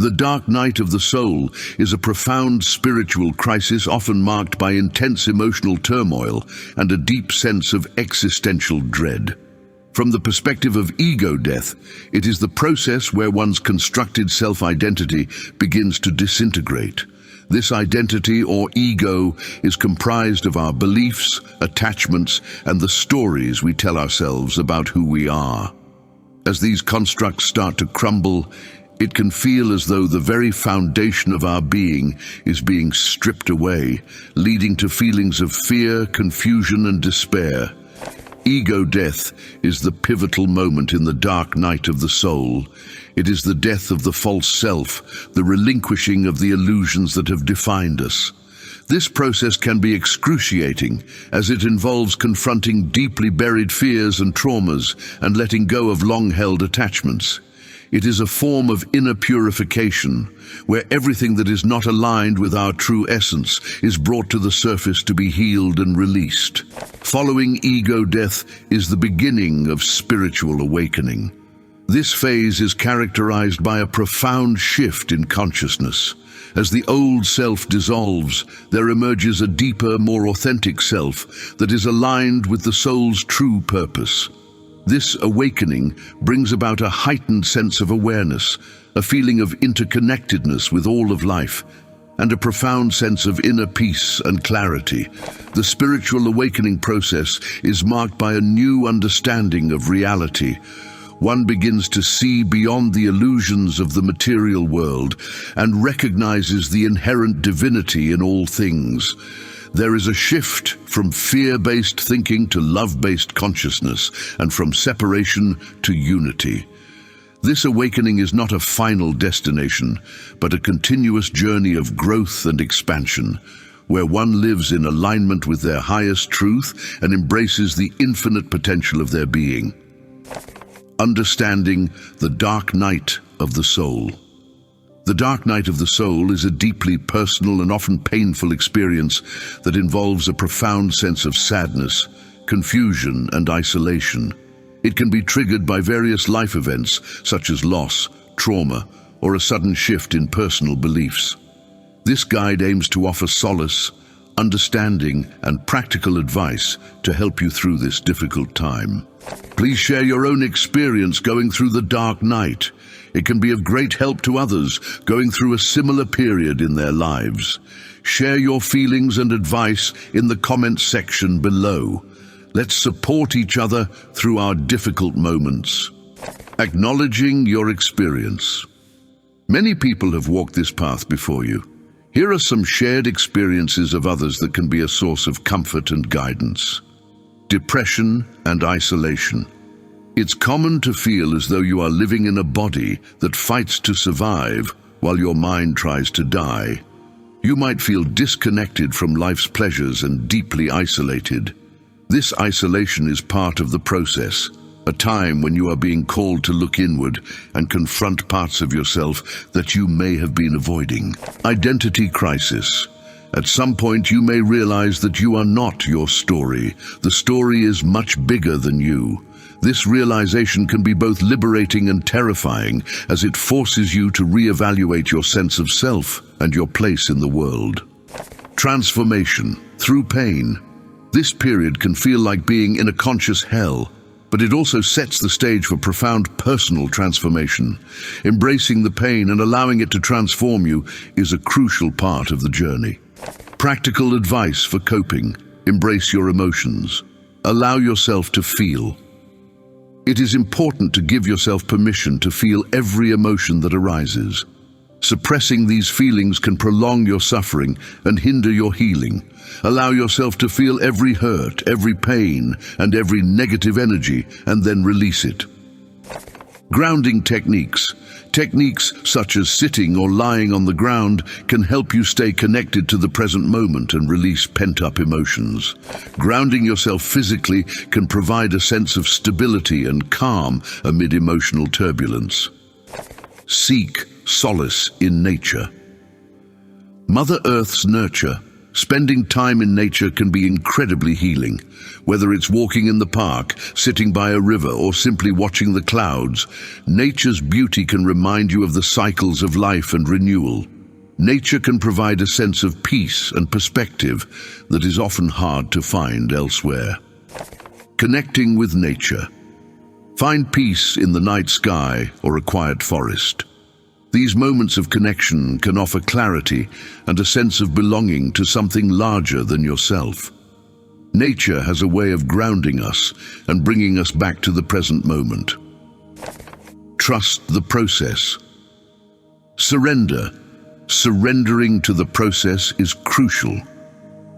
The dark night of the soul is a profound spiritual crisis often marked by intense emotional turmoil and a deep sense of existential dread. From the perspective of ego death, it is the process where one's constructed self-identity begins to disintegrate. This identity, or ego, is comprised of our beliefs, attachments, and the stories we tell ourselves about who we are. As these constructs start to crumble, it can feel as though the very foundation of our being is being stripped away, leading to feelings of fear, confusion, and despair. Ego death is the pivotal moment in the dark night of the soul. It is the death of the false self, the relinquishing of the illusions that have defined us. This process can be excruciating, as it involves confronting deeply buried fears and traumas and letting go of long-held attachments. It is a form of inner purification, where everything that is not aligned with our true essence is brought to the surface to be healed and released. Following ego death is the beginning of spiritual awakening. This phase is characterized by a profound shift in consciousness. As the old self dissolves, there emerges a deeper, more authentic self that is aligned with the soul's true purpose. This awakening brings about a heightened sense of awareness, a feeling of interconnectedness with all of life, and a profound sense of inner peace and clarity. The spiritual awakening process is marked by a new understanding of reality. One begins to see beyond the illusions of the material world and recognizes the inherent divinity in all things. There is a shift from fear-based thinking to love-based consciousness, and from separation to unity. This awakening is not a final destination, but a continuous journey of growth and expansion, where one lives in alignment with their highest truth and embraces the infinite potential of their being. Understanding the dark night of the soul. The dark night of the soul is a deeply personal and often painful experience that involves a profound sense of sadness, confusion, and isolation. It can be triggered by various life events such as loss, trauma, or a sudden shift in personal beliefs. This guide aims to offer solace, understanding, and practical advice to help you through this difficult time. Please share your own experience going through the dark night. It can be of great help to others going through a similar period in their lives. Share your feelings and advice in the comments section below. Let's support each other through our difficult moments. Acknowledging your experience. Many people have walked this path before you. Here are some shared experiences of others that can be a source of comfort and guidance. Depression and isolation. It's common to feel as though you are living in a body that fights to survive while your mind tries to die. You might feel disconnected from life's pleasures and deeply isolated. This isolation is part of the process, a time when you are being called to look inward and confront parts of yourself that you may have been avoiding. Identity crisis. At some point you may realize that you are not your story. The story is much bigger than you. This realization can be both liberating and terrifying, as it forces you to reevaluate your sense of self and your place in the world. Transformation through pain. This period can feel like being in a conscious hell, but it also sets the stage for profound personal transformation. Embracing the pain and allowing it to transform you is a crucial part of the journey. Practical advice for coping. Embrace your emotions. Allow yourself to feel. It is important to give yourself permission to feel every emotion that arises. Suppressing these feelings can prolong your suffering and hinder your healing. Allow yourself to feel every hurt, every pain, and every negative energy, and then release it. Grounding techniques. Techniques such as sitting or lying on the ground can help you stay connected to the present moment and release pent-up emotions. Grounding yourself physically can provide a sense of stability and calm amid emotional turbulence. Seek solace in nature. Mother Earth's nurture, Spending time in nature can be incredibly healing. Whether it's walking in the park, sitting by a river, or simply watching the clouds, nature's beauty can remind you of the cycles of life and renewal. Nature can provide a sense of peace and perspective that is often hard to find elsewhere. Connecting with nature. Find peace in the night sky or a quiet forest. These moments of connection can offer clarity and a sense of belonging to something larger than yourself. Nature has a way of grounding us and bringing us back to the present moment. Trust the process. Surrendering to the process is crucial.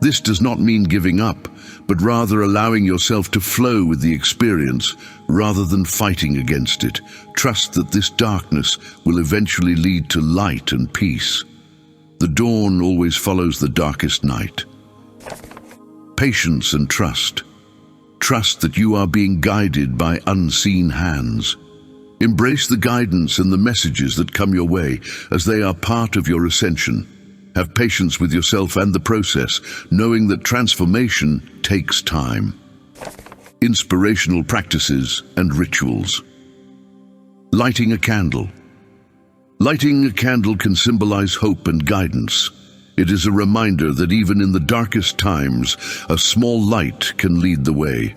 This does not mean giving up, but rather allowing yourself to flow with the experience rather than fighting against it. Trust that this darkness will eventually lead to light and peace. The dawn always follows the darkest night. Patience and trust. Trust that you are being guided by unseen hands. Embrace the guidance and the messages that come your way, as they are part of your ascension. Have patience with yourself and the process, knowing that transformation takes time. Inspirational practices and rituals. Lighting a candle. Lighting a candle can symbolize hope and guidance. It is a reminder that even in the darkest times, a small light can lead the way.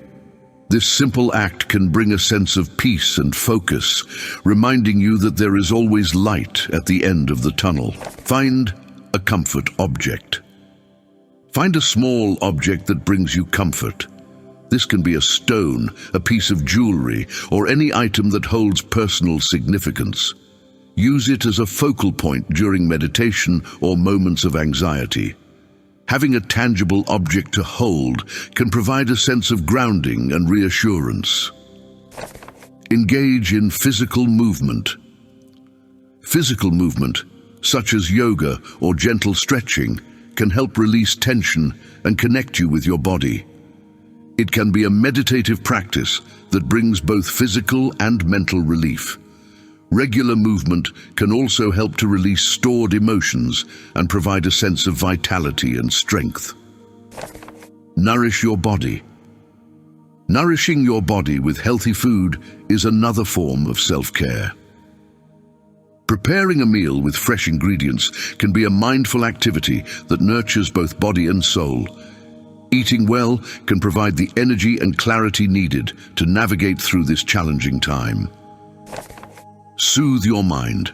This simple act can bring a sense of peace and focus, reminding you that there is always light at the end of the tunnel. Find a comfort object. Find a small object that brings you comfort. This can be a stone, a piece of jewelry, or any item that holds personal significance. Use it as a focal point during meditation or moments of anxiety. Having a tangible object to hold can provide a sense of grounding and reassurance. Engage in physical movement. Physical movement, such as yoga or gentle stretching, can help release tension and connect you with your body. It can be a meditative practice that brings both physical and mental relief. Regular movement can also help to release stored emotions and provide a sense of vitality and strength. Nourish your body. Nourishing your body with healthy food is another form of self-care. Preparing a meal with fresh ingredients can be a mindful activity that nurtures both body and soul. Eating well can provide the energy and clarity needed to navigate through this challenging time. Soothe your mind.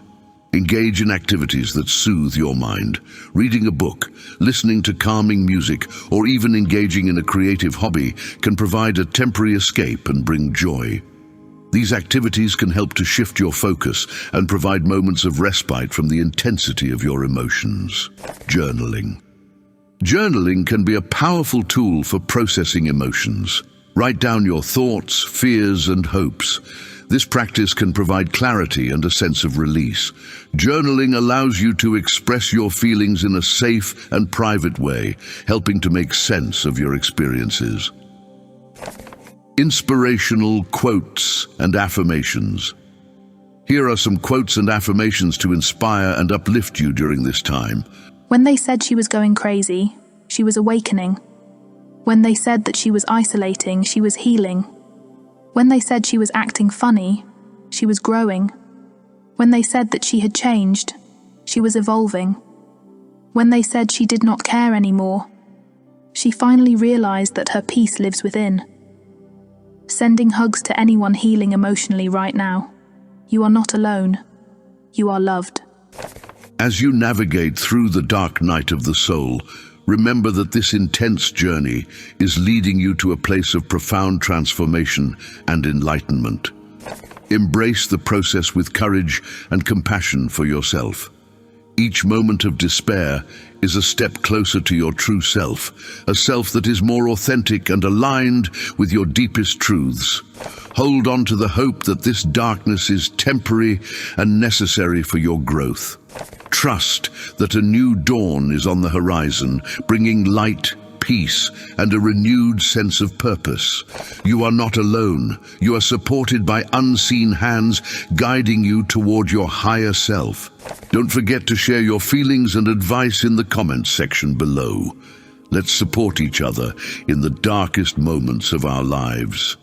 Engage in activities that soothe your mind. Reading a book, listening to calming music, or even engaging in a creative hobby can provide a temporary escape and bring joy. These activities can help to shift your focus and provide moments of respite from the intensity of your emotions. Journaling. Journaling can be a powerful tool for processing emotions. Write down your thoughts, fears, and hopes. This practice can provide clarity and a sense of release. Journaling allows you to express your feelings in a safe and private way, helping to make sense of your experiences. Inspirational quotes and affirmations. Here are some quotes and affirmations to inspire and uplift you during this time. When they said she was going crazy, she was awakening. When they said that she was isolating, she was healing. When they said she was acting funny, she was growing. When they said that she had changed, she was evolving. When they said she did not care anymore, she finally realized that her peace lives within. Sending hugs to anyone healing emotionally right now. You are not alone. You are loved. As you navigate through the dark night of the soul, remember that this intense journey is leading you to a place of profound transformation and enlightenment. Embrace the process with courage and compassion for yourself. Each moment of despair is a step closer to your true self, a self that is more authentic and aligned with your deepest truths. Hold on to the hope that this darkness is temporary and necessary for your growth. Trust that a new dawn is on the horizon, bringing light, peace and a renewed sense of purpose. You are not alone. You are supported by unseen hands guiding you toward your higher self. Don't forget to share your feelings and advice in the comments section below. Let's support each other in the darkest moments of our lives.